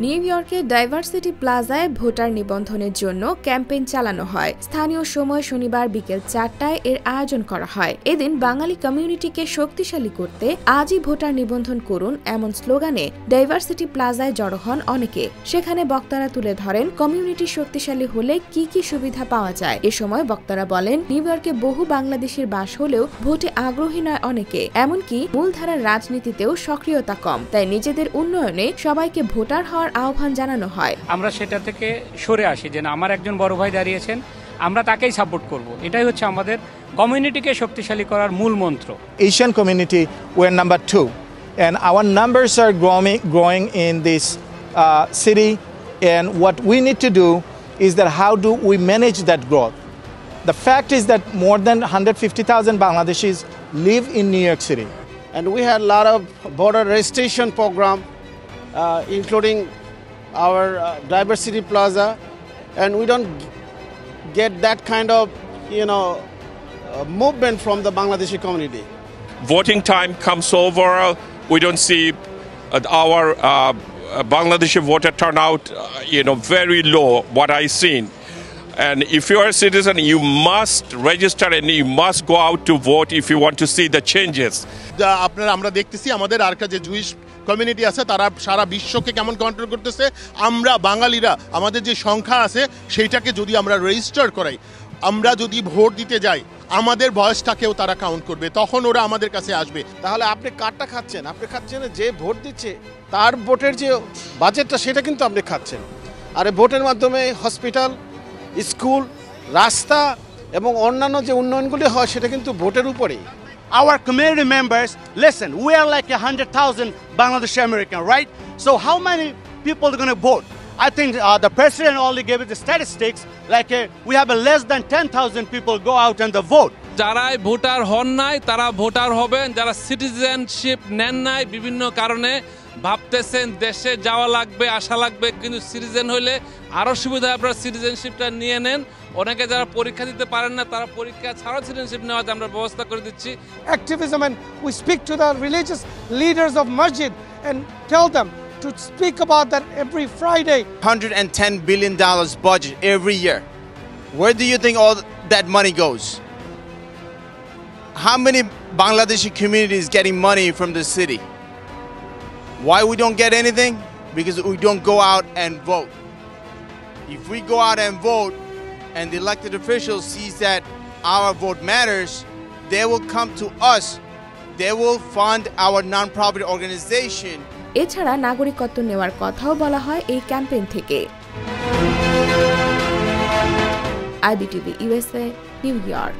New ইয়র্কের diversity প্লাজায় voter নিবন্ধনের জন্য ক্যাম্পেইন চালানো হয়। স্থানীয় সময় শনিবার বিকেল ৪টায় এর আয়োজন করা হয়। এদিন বাঙালি কমিউনিটিকে শক্তিশালী করতে আজই ভোটার নিবন্ধন করুন এমন স্লোগানে ডাইভার্সিটি প্লাজায় জড়ো হন অনেকে। সেখানে বক্তারা তুলে ধরেন কমিউনিটি শক্তিশালী হলে কি কি সুবিধা পাওয়া যায়। এ সময় বক্তারা বলেন, নিউ ইয়র্কে বহু বাংলাদেশের বাস হলেও ভোটে আগ্রহী নয় অনেকে, এমনকি মূলধারার রাজনীতিতেও সক্রিয়তা কম। তাই নিজেদের উন্নয়নে সবাইকে ভোটার হওয়ার আহ্বান জানানো হয়। আমরা সেটা থেকে সরে আসি যে আমার একজন বড় ভাই দাঁড়িয়েছেন, আমরা তাকেই সাপোর্ট করব। এটাই হচ্ছে আমাদের কমিউনিটিকে শক্তিশালী করার মূল মন্ত্র। Asian community we're number 2 and our numbers are growing in this city, and what we need to do is that how do we manage that growth. The fact is that more than 150,000 Bangladeshis live in New York City, and we had a lot of voter registration program including our diversity plaza, and we don't get that kind of movement from the Bangladeshi community. Voting time comes over, we don't see our Bangladeshi voter turnout very low, what I seen. And if you are a citizen, you must register and you must go out to vote if you want to see the changes. আমরা দেখতেছি আমাদের আরকা যে Jewish community আছে তারা সারা বিশ্বকে কেমন control করতেছে। আমরা বাঙালিরা আমাদের যে সংখ্যা আছে সেইটাকে যদি আমরা রেজিস্টার করাই, আমরা যদি ভোট দিতে যাই, আমাদের ভয়েসটাকেও তারা কাউন্ট করবে, তখন ওরা আমাদের কাছে আসবে। তাহলে আপনি কারটা খাচ্ছেন, আপনি খাচ্ছেন যে ভোট দিচ্ছে তার ভোটের যে বাজেটটা সেটা কিন্তু আপনি খাচ্ছেন। আর ভোটের মাধ্যমে হসপিটাল, স্কুল, রাস্তা এবং অন্যান্য যে উন্নয়নগুলি হয় সেটা কিন্তু ভোটের উপরেই। Our community members, listen, we are like 100,000 Bangladeshi American, right? So how many people are going to vote? I think the president only gave it the statistics, like we have less than 10,000 people go out and the vote. যারাই voter হন নাই তারা voter হবেন, যারা citizenship নেন নাই বিভিন্ন কারণে ভাবতেছেন দেশে যাওয়া লাগবে, আসা লাগবে, কিন্তু সিটিজেন হইলে আরও সুবিধা, আপনারা সিটিজেনশিপটা নিয়ে নেন। অনেকে যারা পরীক্ষা দিতে পারেন না তারা পরীক্ষা ছাড়াও সিটিজেনশিপ নেওয়াতে আমরা ব্যবস্থা করে দিচ্ছি। Activism, and we speak to the religious leaders of masjid and tell them to speak about that every Friday. $110 billion budget every year. Where do you think all that money goes? How many Bangladeshi communities getting money from the city? Why we don't get anything? Because we don't go out and vote. If we go out and vote and the elected officials sees that our vote matters, they will come to us. They will fund our non-profit organization. এছাড়া নাগরিকত্ব নেওয়ার কথাও বলা হয় এই campaign থেকে। IBTV USA, new York.